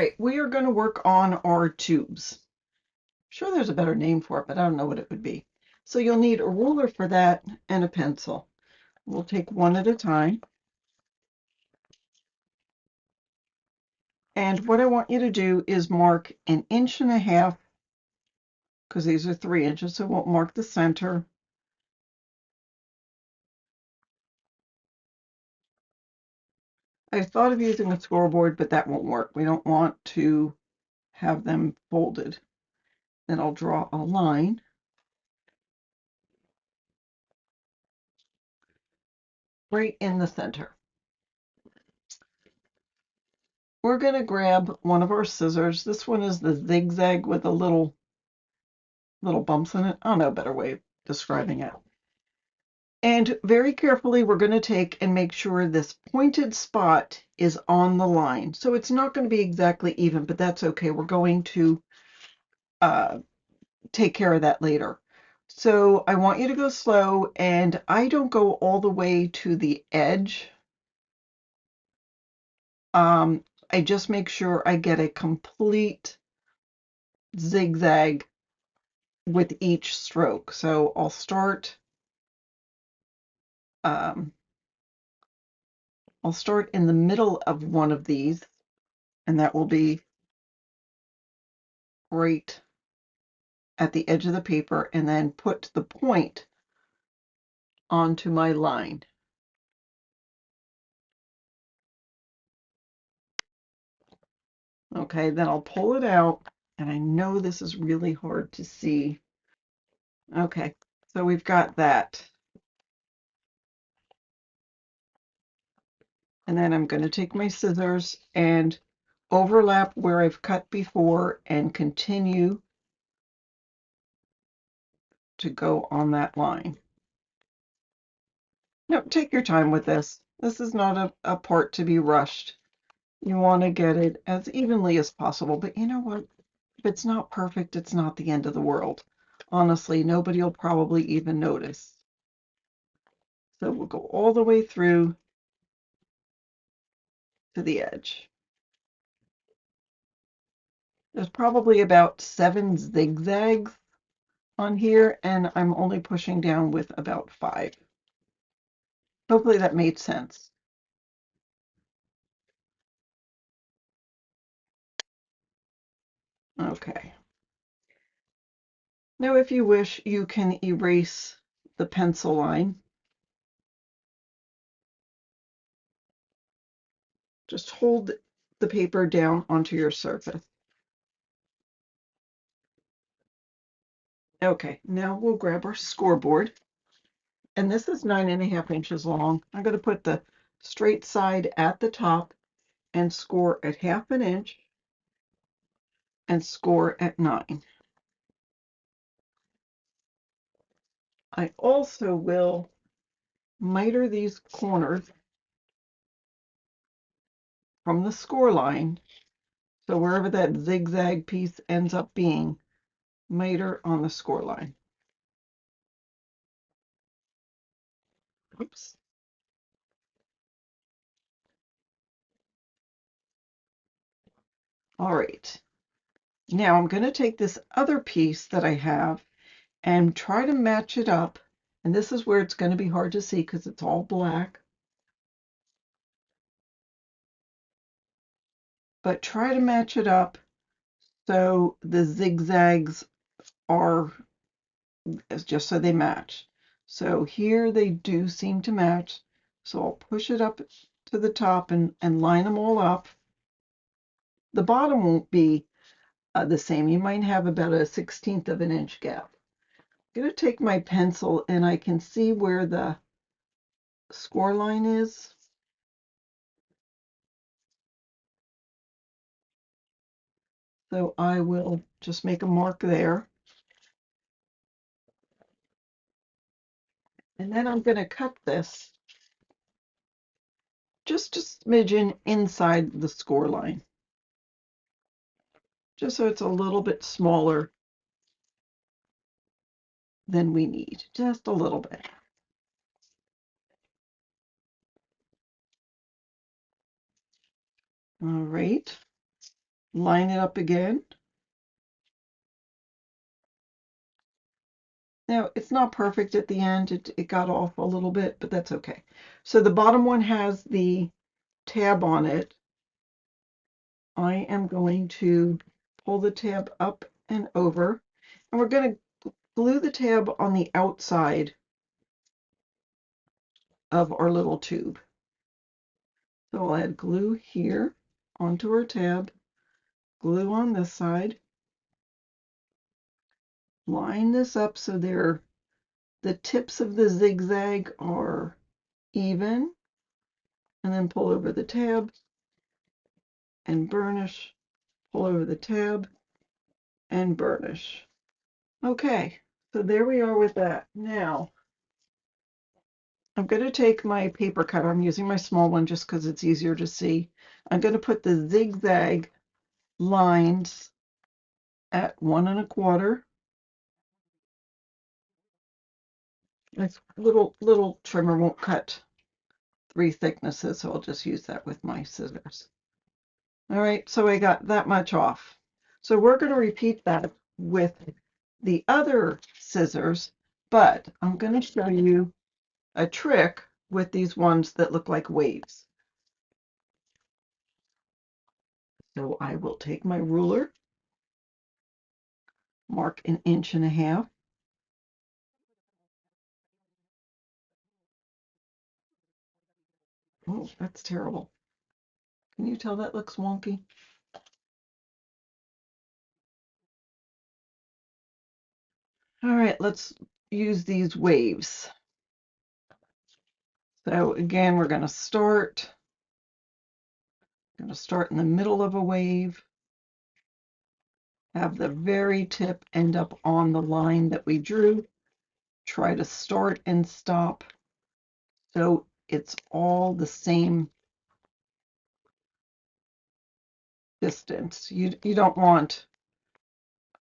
right, we are going to work on our tubes. Sure, there's a better name for it, but I don't know what it would be. So you'll need a ruler for that and a pencil. We'll take one at a time. And what I want you to do is mark 1.5 inches, because these are 3 inches, so we'll mark the center. I thought of using a scoreboard, but that won't work. We don't want to have them folded. Then I'll draw a line. Right in the center. We're going to grab one of our scissors. This one is the zigzag with a little bumps in it. I don't know a better way of describing it. And very carefully, we're going to take and make sure this pointed spot is on the line. So it's not going to be exactly even, but that's okay. We're going to take care of that later. So I want you to go slow, and I don't go all the way to the edge. I just make sure I get a complete zigzag with each stroke. So I'll start in the middle of one of these, and that will be right at the edge of the paper, and then put the point onto my line. Okay, then I'll pull it out, and I know this is really hard to see. Okay, so we've got that. And then I'm going to take my scissors and overlap where I've cut before and continue to go on that line. No, take your time with this. This is not a part to be rushed. You want to get it as evenly as possible, but you know what? If it's not perfect, it's not the end of the world. Honestly, nobody will probably even notice. So we'll go all the way through to the edge. There's probably about 7 zigzags on here, and I'm only pushing down with about 5. Hopefully that made sense. Okay. Now, if you wish, you can erase the pencil line. Just hold the paper down onto your surface. Okay, now we'll grab our scoreboard. And this is 9.5 inches long. I'm going to put the straight side at the top and score at 1/2 inch and score at 9. I also will miter these corners from the score line. So wherever that zigzag piece ends up being, miter on the score line. Oops. All right. Now I'm going to take this other piece that I have and try to match it up. And this is where it's going to be hard to see because it's all black. But try to match it up so the zigzags are just so they match. So here they do seem to match. So I'll push it up to the top and line them all up. The bottom won't be the same. You might have about a 1/16 of an inch gap. I'm going to take my pencil and I can see where the score line is. So I will just make a mark there. And then I'm going to cut this just a smidgen inside the score line, just so it's a little bit smaller than we need, just a little bit. All right. line it up again. Now, it's not perfect at the end. It got off a little bit, but that's okay. So the bottom one has the tab on it. I am going to pull the tab up and over, and we're going to glue the tab on the outside of our little tube. So I'll add glue here onto our tab, glue on this side, line this up so the tips of the zigzag are even, and then pull over the tab and burnish, pull over the tab and burnish. Okay, so there we are with that. Now, I'm going to take my paper cutter. I'm using my small one just because it's easier to see. I'm going to put the zigzag lines at 1 1/4. This little trimmer won't cut 3 thicknesses, so I'll just use that with my scissors. All right, so I got that much off. So we're going to repeat that with the other scissors, but I'm going to show you a trick with these ones that look like waves. So I will take my ruler, mark 1.5 inches. Oh, that's terrible. Can you tell that looks wonky? All right, let's use these waves. So again, we're going to start in the middle of a wave, have the very tip end up on the line that we drew, try to start and stop so it's all the same distance. You don't want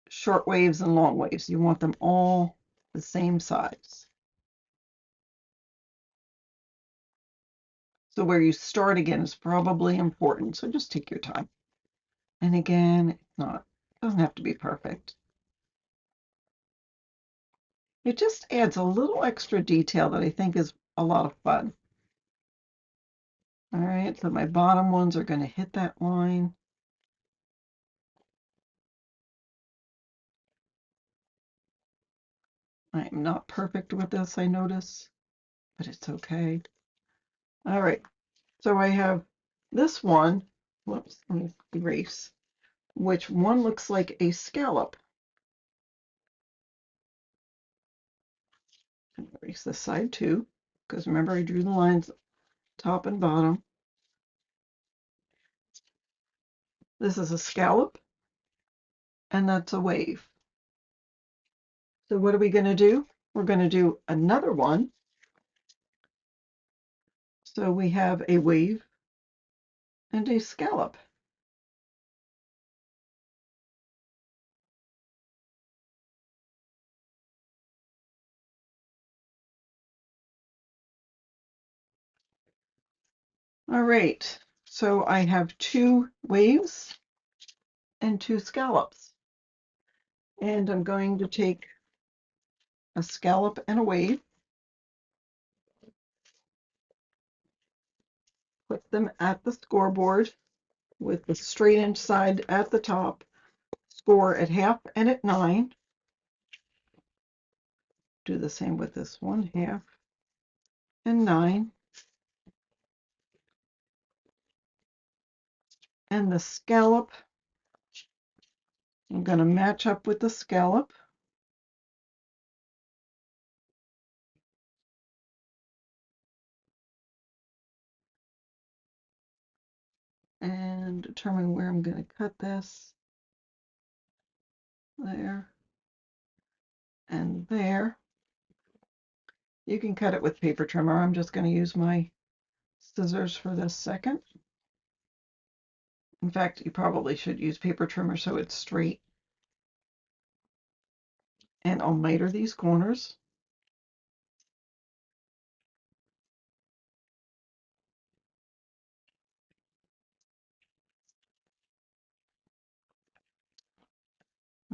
short waves and long waves. You want them all the same size. So where you start again is probably important. So just take your time. And again, it doesn't have to be perfect. It just adds a little extra detail that I think is a lot of fun. All right, so my bottom ones are going to hit that line. I am not perfect with this, I notice, but it's okay. All right, so I have this one. Whoops, let me erase. Which one looks like a scallop. Erase this side too, because remember I drew the lines top and bottom. This is a scallop, and that's a wave. So what are we going to do? We're going to do another one. So we have a wave and a scallop. All right, so I have 2 waves and 2 scallops. And I'm going to take a scallop and a wave, put them at the scoreboard with the straight inch side at the top, score at 1/2 and at 9. Do the same with this one, 1/2 and 9. And the scallop, I'm going to match up with the scallop. And determine where I'm going to cut this. There and there. You can cut it with paper trimmer. I'm just going to use my scissors for this second. In fact, you probably should use paper trimmer so it's straight. And I'll miter these corners.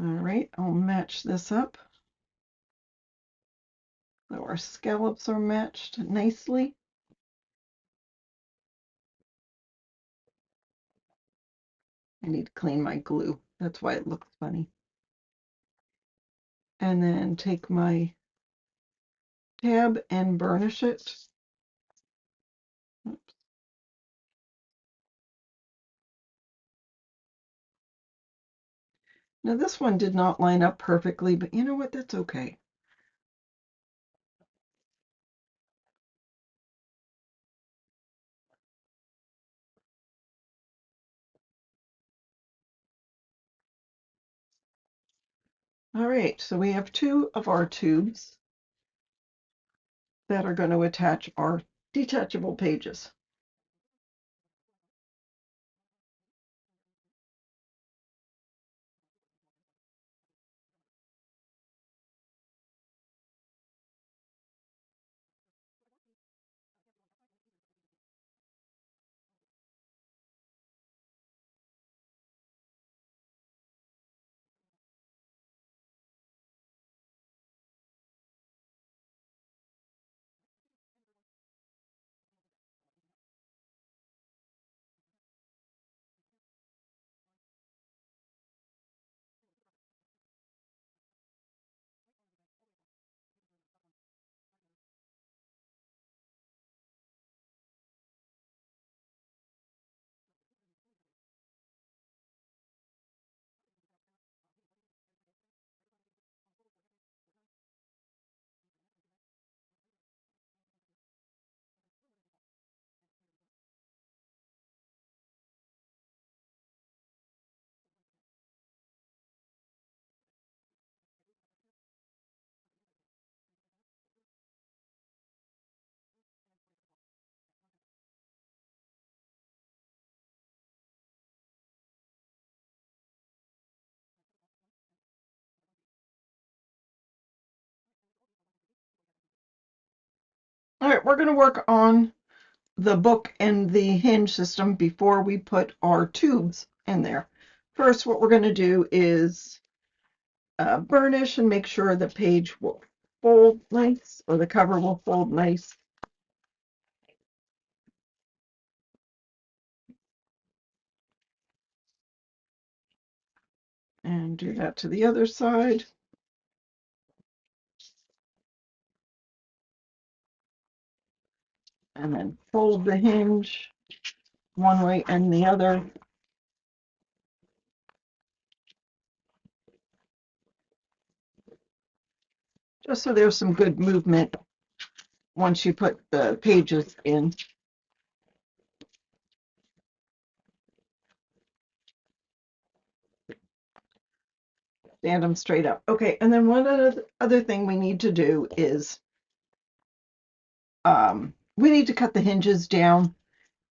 All right, I'll match this up so our scallops are matched nicely. I need to clean my glue. That's why it looks funny. And then take my tab and burnish it. Oops. Now this one did not line up perfectly, but you know what? That's okay. All right, so we have two of our tubes that are going to attach our detachable pages. All right, we're going to work on the book and the hinge system before we put our tubes in there. First, what we're going to do is burnish and make sure the page will fold nice, or the cover will fold nice. And do that to the other side. And then fold the hinge one way and the other. Just so there's some good movement once you put the pages in. Stand them straight up. Okay, and then one other thing we need to do is we need to cut the hinges down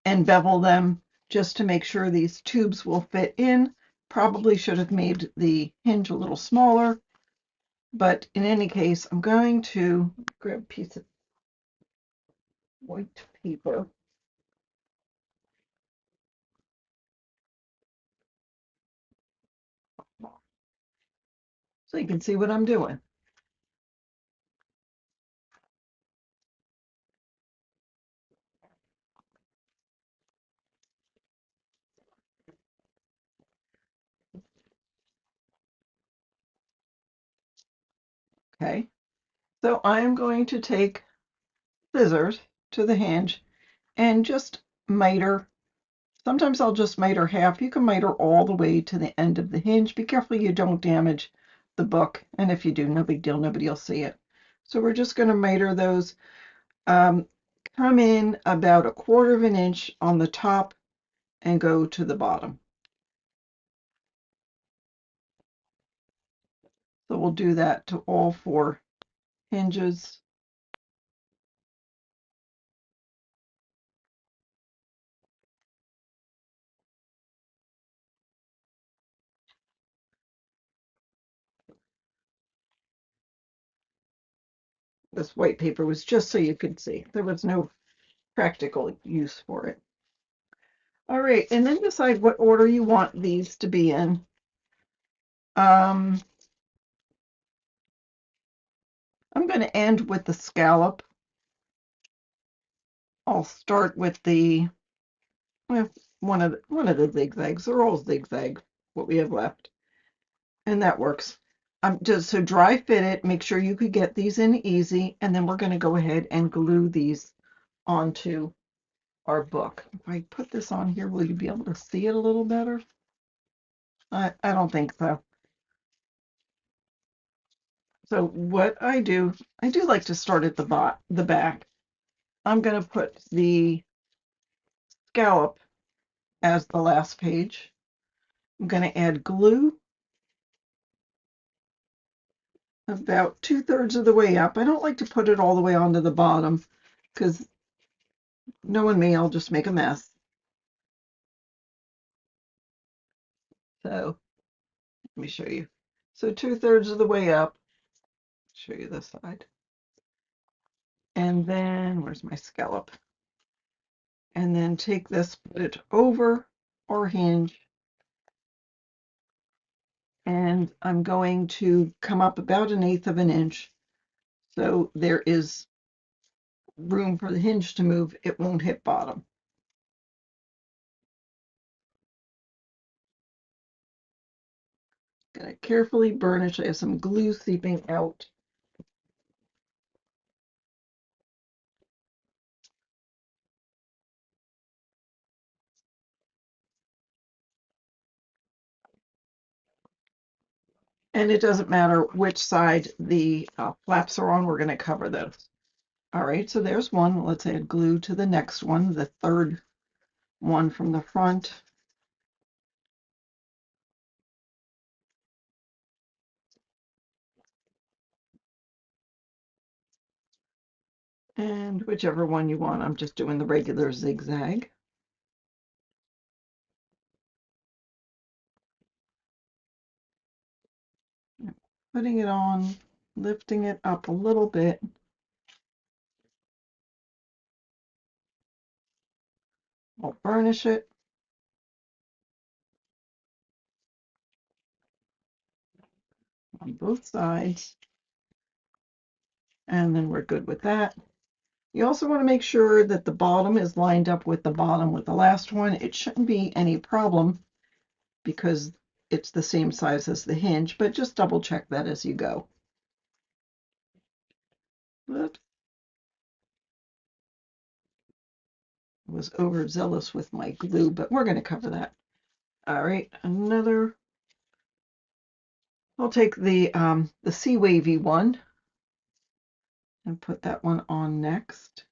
and bevel them just to make sure these tubes will fit in. Probably should have made the hinge a little smaller, but in any case, I'm going to grab a piece of white paper. So you can see what I'm doing. Okay, so I'm going to take scissors to the hinge and just miter. Sometimes I'll just miter half. You can miter all the way to the end of the hinge. Be careful you don't damage the book. And if you do, no big deal. Nobody will see it. So we're just going to miter those. Come in about 1/4 of an inch on the top and go to the bottom. So we'll do that to all 4 hinges. This white paper was just so you could see. There was no practical use for it. All right, and then decide what order you want these to be in. I'm going to end with the scallop. I'll start with the one of the zigzags. They're all zigzag, what we have left, and that works. Just so dry fit it. Make sure you could get these in easy, and then we're going to go ahead and glue these onto our book. If I put this on here, will you be able to see it a little better? I don't think so. So what I do like to start at the back. I'm going to put the scallop as the last page. I'm going to add glue about 2/3 of the way up. I don't like to put it all the way onto the bottom because knowing me, I'll just make a mess. So let me show you. So 2/3 of the way up. Show you this side. And then where's my scallop? And then take this, put it over our hinge, and I'm going to come up about 1/8 of an inch so there is room for the hinge to move. It won't hit bottom. Gonna carefully burnish. I have some glue seeping out. And it doesn't matter which side the flaps are on, we're going to cover those. All right, so there's one. Let's add glue to the next one, the third one from the front. And whichever one you want, I'm just doing the regular zigzag. Putting it on, lifting it up a little bit. I'll burnish it. On both sides. And then we're good with that. You also want to make sure that the bottom is lined up with the bottom with the last one. It shouldn't be any problem because it's the same size as the hinge, but just double check that as you go. Whoops. I was overzealous with my glue, but we're going to cover that. All right, I'll take the sea wavy one and put that one on next.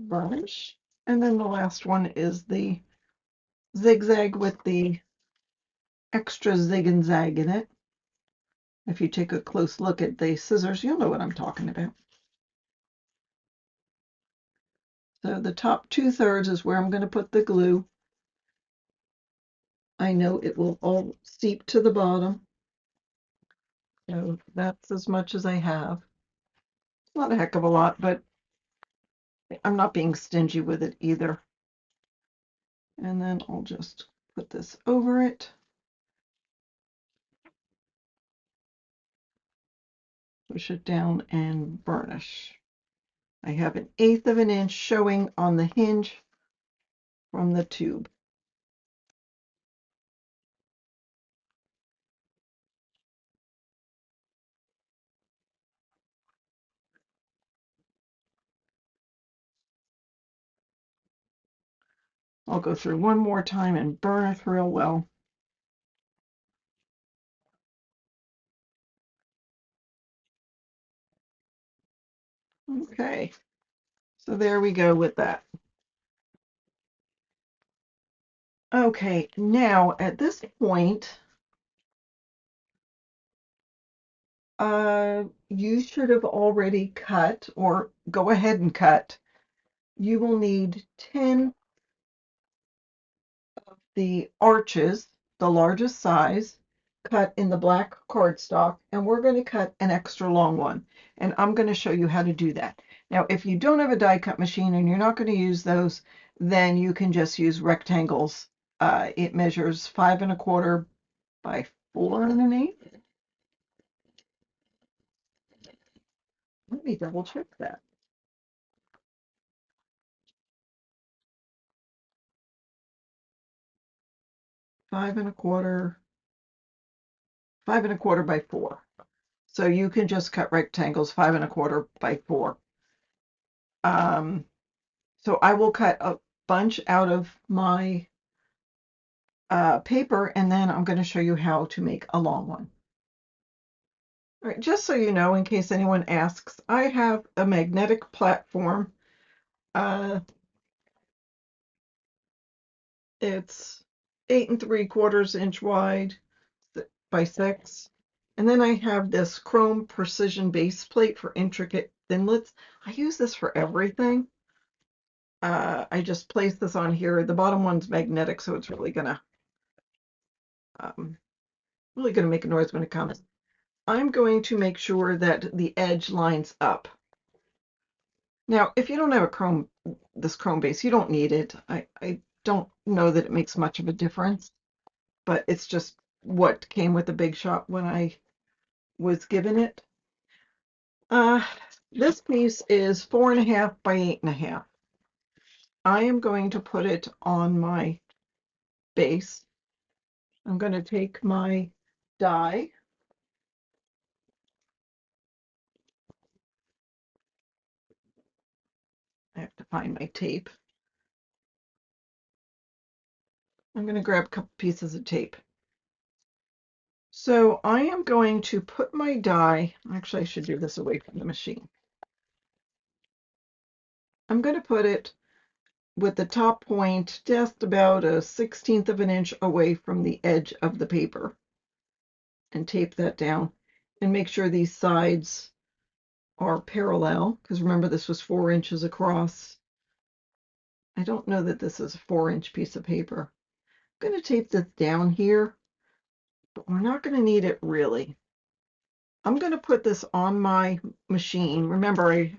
Burnish. And then the last one is the zigzag with the extra zig and zag in it. If you take a close look at the scissors, you'll know what I'm talking about. So the top 2/3 is where I'm going to put the glue. I know it will all seep to the bottom. So that's as much as I have. Not a heck of a lot, but I'm not being stingy with it either. And then I'll just put this over it. Push it down and burnish. I have 1/8 of an inch showing on the hinge from the tube. I'll go through one more time and burnish real well. Okay, so there we go with that. Okay, now at this point, you should have already cut, or go ahead and cut you will need 10 of the arches, the largest size, cut in the black cardstock, and we're going to cut an extra long one. And I'm going to show you how to do that. Now, if you don't have a die cut machine and you're not going to use those, then you can just use rectangles. It measures 5¼ by 4⅛. Let me double check that. 5¼ 5¼ by 4. So you can just cut rectangles 5¼ by 4. So I will cut a bunch out of my paper, and then I'm going to show you how to make a long one. All right, just so you know, in case anyone asks, I have a magnetic platform. It's 8¾ inch wide by 6. And then I have this chrome precision base plate for intricate thinlits. I use this for everything. I just place this on here. The bottom one's magnetic, so it's really gonna make a noise when it comes. I'm going to make sure that the edge lines up. Now, if you don't have this chrome base, you don't need it. I don't know that it makes much of a difference, but it's just what came with the Big Shot when I was given it. This piece is 4½ by 8½. I am going to put it on my base. I'm going to take my die. I have to find my tape. I'm going to grab a couple pieces of tape. So I am going to put my die, actually I should do this away from the machine. I'm going to put it with the top point just about a 1/16 of an inch away from the edge of the paper, and tape that down and make sure these sides are parallel, because remember this was 4 inches across. I don't know that this is a 4-inch piece of paper. I'm going to tape this down here, but we're not going to need it really. I'm going to put this on my machine. Remember,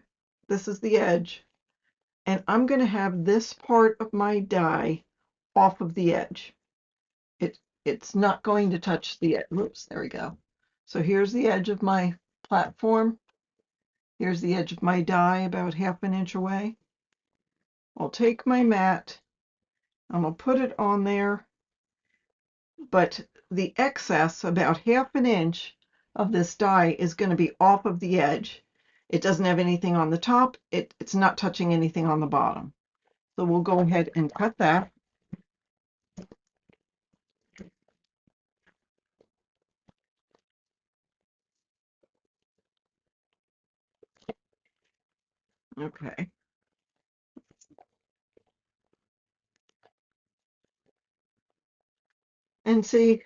this is the edge, and I'm going to have this part of my die off of the edge. It's not going to touch the edge. Whoops, there we go. So here's the edge of my platform. Here's the edge of my die about 1/2 inch away. I'll take my mat, I'm going to put it on there, but the excess, about 1/2 inch of this die, is going to be off of the edge. It doesn't have anything on the top. It's not touching anything on the bottom. So we'll go ahead and cut that. Okay. And see,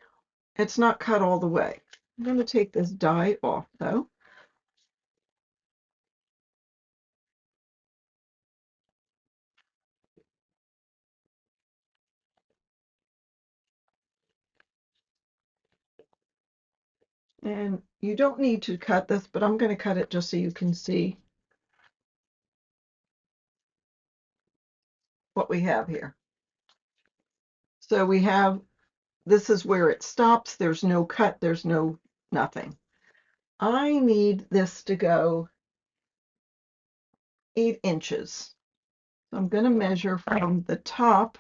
it's not cut all the way. I'm going to take this die off though. And you don't need to cut this, but I'm going to cut it just so you can see what we have here. So we have, this is where it stops. There's no cut, there's no nothing. I need this to go 8 inches. So I'm going to measure from the top.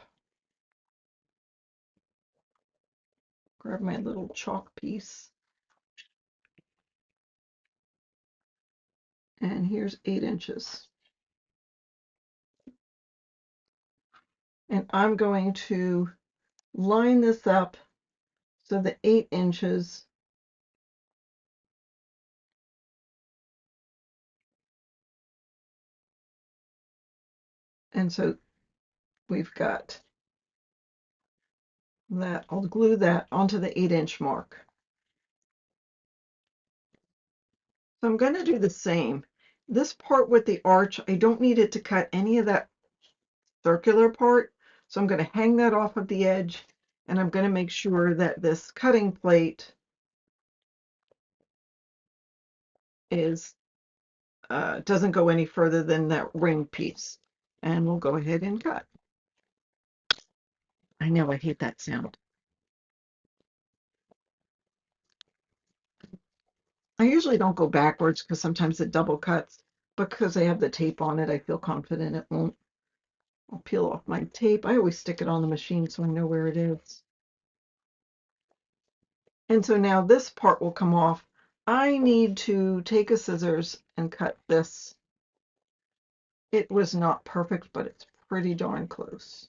Grab my little chalk piece. And here's 8 inches. And I'm going to line this up so the 8 inches and so we've got that. I'll glue that onto the 8-inch mark. So I'm going to do the same. This part with the arch, I don't need it to cut any of that circular part. So I'm going to hang that off of the edge, and I'm going to make sure that this cutting plate is doesn't go any further than that ring piece. And we'll go ahead and cut. I know, I hate that sound. I usually don't go backwards because sometimes it double cuts, but because I have the tape on it, I feel confident it won't. I'll peel off my tape. I always stick it on the machine so I know where it is. And so now this part will come off. I need to take a scissors and cut this. It was not perfect, but it's pretty darn close.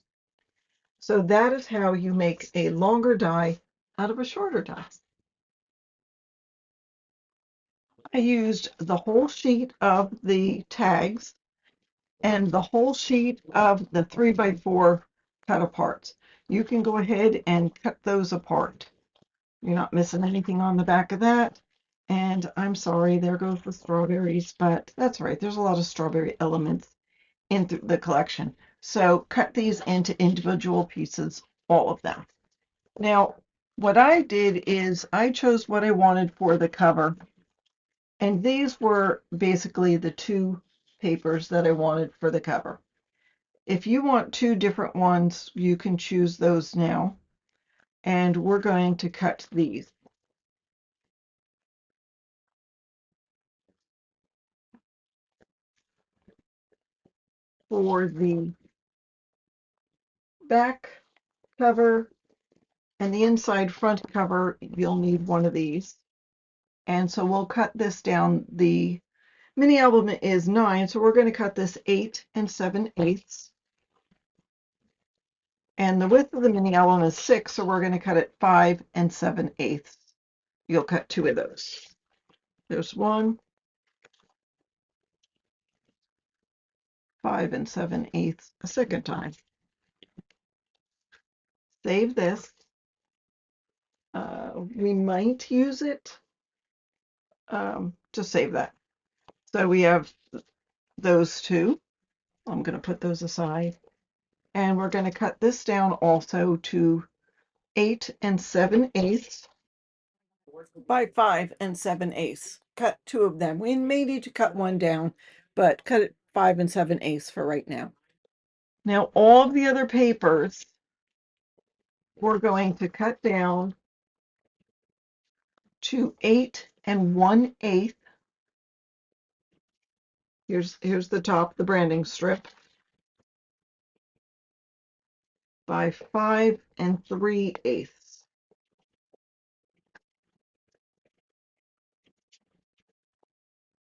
So that is how you make a longer die out of a shorter die. I used the whole sheet of the tags and the whole sheet of the 3x4 Cutaparts. You can go ahead and cut those apart. You're not missing anything on the back of that. And I'm sorry, there goes the strawberries, but that's right. There's a lot of strawberry elements in the collection. So cut these into individual pieces, all of them. Now, what I did is I chose what I wanted for the cover. And these were basically the two papers that I wanted for the cover. If you want two different ones, you can choose those now. And we're going to cut these. For the back cover and the inside front cover, you'll need one of these. And so we'll cut this down. The mini album is 9, so we're going to cut this 8 7/8. And the width of the mini album is 6, so we're going to cut it 5 7/8. You'll cut 2 of those. There's one, 5 7/8 a second time. Save this. We might use it. Just save that. So we have those two. I'm going to put those aside. And we're going to cut this down also to 8 7/8 by 5 7/8. Cut 2 of them. We may need to cut one down, but cut it 5 7/8 for right now. Now all of the other papers we're going to cut down to 8 1/8. Here's the top, the branding strip, by 5 3/8.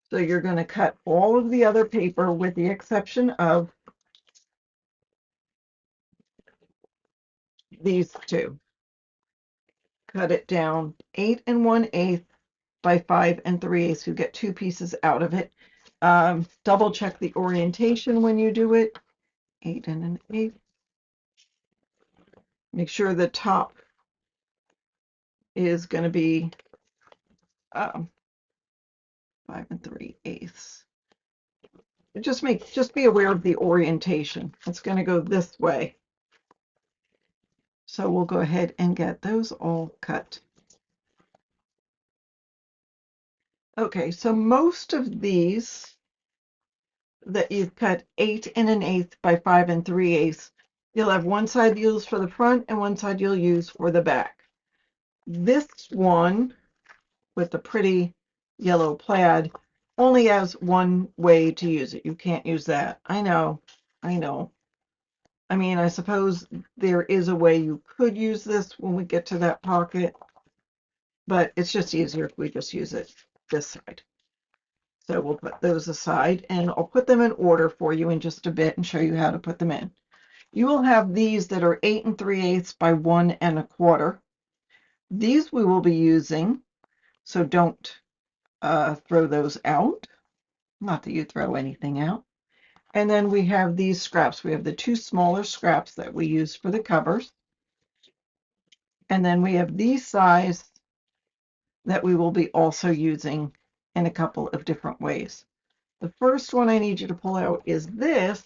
So you're going to cut all of the other paper with the exception of these two. Cut it down 8 1/8 by 5 3/8. You get 2 pieces out of it. Double check the orientation when you do it. 8 1/8. Make sure the top is going to be 5 3/8. Just be aware of the orientation. It's going to go this way. So we'll go ahead and get those all cut. Okay, so most of these that you've cut 8 1/8 by 5 3/8, you'll have one side you'll use for the front and one side you'll use for the back. This one with the pretty yellow plaid only has one way to use it. You can't use that. I know. I mean, I suppose there is a way you could use this when we get to that pocket, but it's just easier if we just use it this side. So we'll put those aside, and I'll put them in order for you in just a bit and show you how to put them in. You will have these that are 8 3/8 by 1 1/4. These we will be using, so don't throw those out. Not that you throw anything out. And then we have these scraps. We have the 2 smaller scraps that we use for the covers. And then we have these size that we will be also using in a couple of different ways. The first one I need you to pull out is this.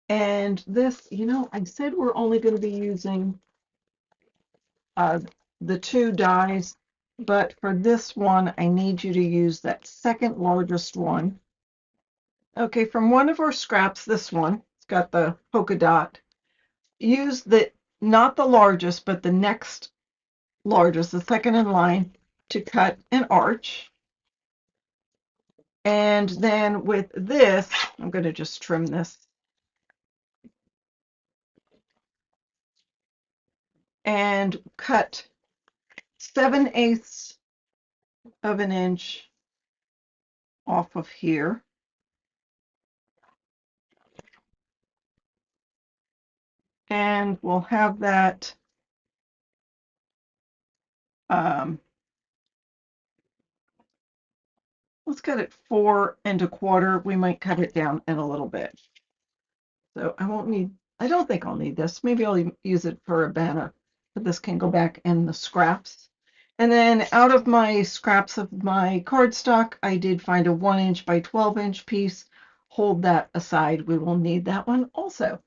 And this, I said we're only going to be using uh, the two dies, but for this one, I need you to use that second largest one. Okay, from one of our scraps, this one, it's got the polka dot. Use not the largest, but the next largest, the second in line, to cut an arch. And then with this, I'm going to just trim this. And cut 7/8 of an inch off of here. And we'll have that let's cut it 4¼ We might cut it down in a little bit. So I don't think I'll need this. Maybe I'll use it for a banner, but this can go back in the scraps. And then out of my scraps of my cardstock, I did find a 1" by 12" piece. Hold that aside. We will need that one also.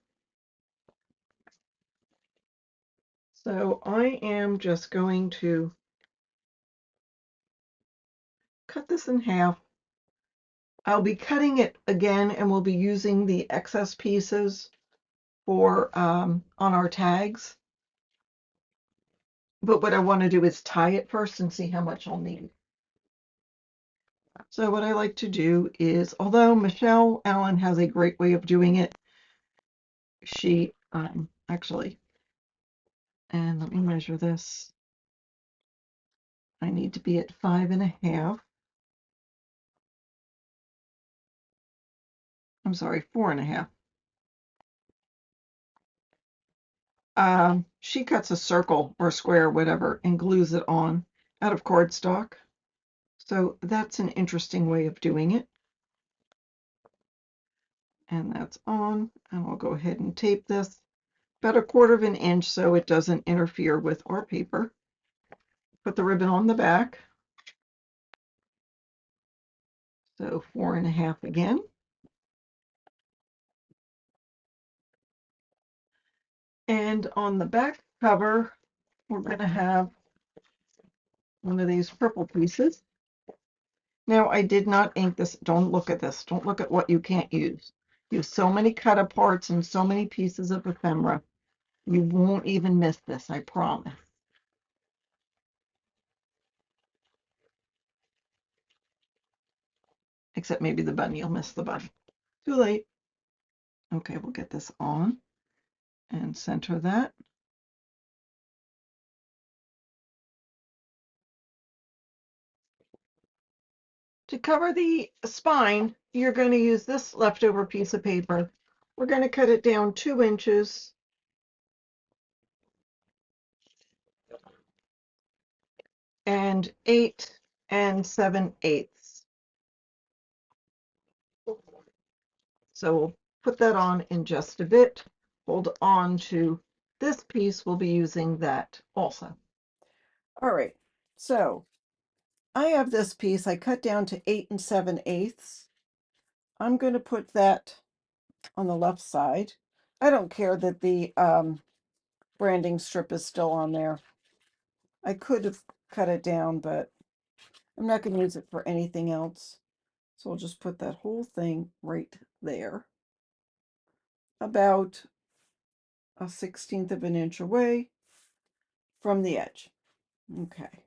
So I am just going to cut this in half. I'll be cutting it again, and we'll be using the excess pieces for on our tags. But what I want to do is tie it first and see how much I'll need. So what I like to do is, although Michelle Allen has a great way of doing it, she actually, and let me measure this. I need to be at 5½. I'm sorry, 4½. She cuts a circle or a square, whatever, and glues it on out of cardstock. So that's an interesting way of doing it. And that's on, and we'll go ahead and tape this about 1/4 inch so it doesn't interfere with our paper. Put the ribbon on the back. So 4½ again. And on the back cover, we're going to have one of these purple pieces. Now, I did not ink this. Don't look at this. Don't look at what you can't use. You have so many Cutaparts and so many pieces of ephemera. You won't even miss this, I promise. Except maybe the bunny. You'll miss the bunny. Too late. Okay, we'll get this on and center that. To cover the spine, you're going to use this leftover piece of paper. We're going to cut it down 2 inches. And 8 7/8. So we'll put that on in just a bit. Hold on to this piece. We'll be using that also. All right, so I have this piece I cut down to 8 7/8. I'm going to put that on the left side. I don't care that the branding strip is still on there. I could have cut it down, but I'm not going to use it for anything else. So we'll just put that whole thing right there, about a 1/16 of an inch away from the edge. Okay.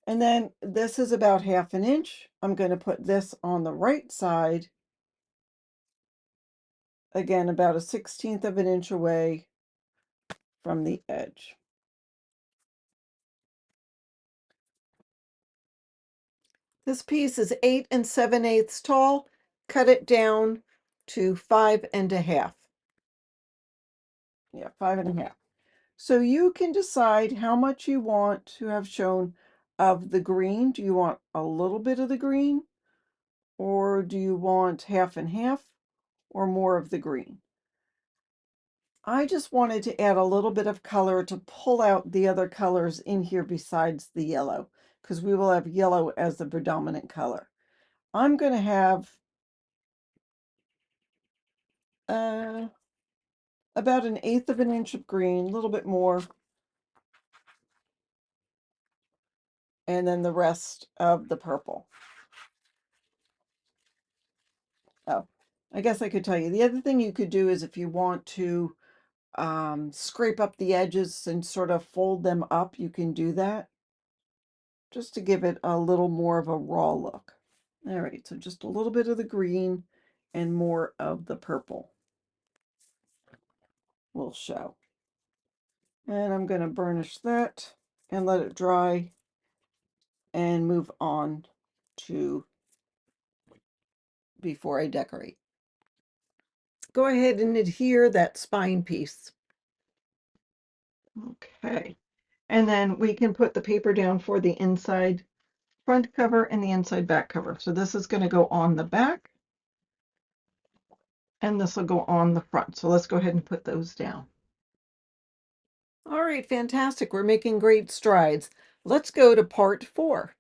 And then this is about 1/2 inch. I'm going to put this on the right side, again, about a 1/16 of an inch away from the edge. This piece is 8 7/8 tall. Cut it down to 5½. Yeah, 5½. So you can decide how much you want to have shown of the green. Do you want a little bit of the green, or do you want 1/2 and 1/2, or more of the green? I just wanted to add a little bit of color to pull out the other colors in here besides the yellow, because we will have yellow as the predominant color. I'm going to have about 1/8 of an inch of green, a little bit more, and then the rest of the purple. Oh, I guess I could tell you. The other thing you could do is if you want to scrape up the edges and sort of fold them up, you can do that just to give it a little more of a raw look. All right, so just a little bit of the green and more of the purple will show. And I'm going to burnish that and let it dry and move on to before I decorate. Go ahead and adhere that spine piece. Okay, and then we can put the paper down for the inside front cover and the inside back cover. So this is going to go on the back and this will go on the front. So let's go ahead and put those down. All right, fantastic. We're making great strides. Let's go to part 4.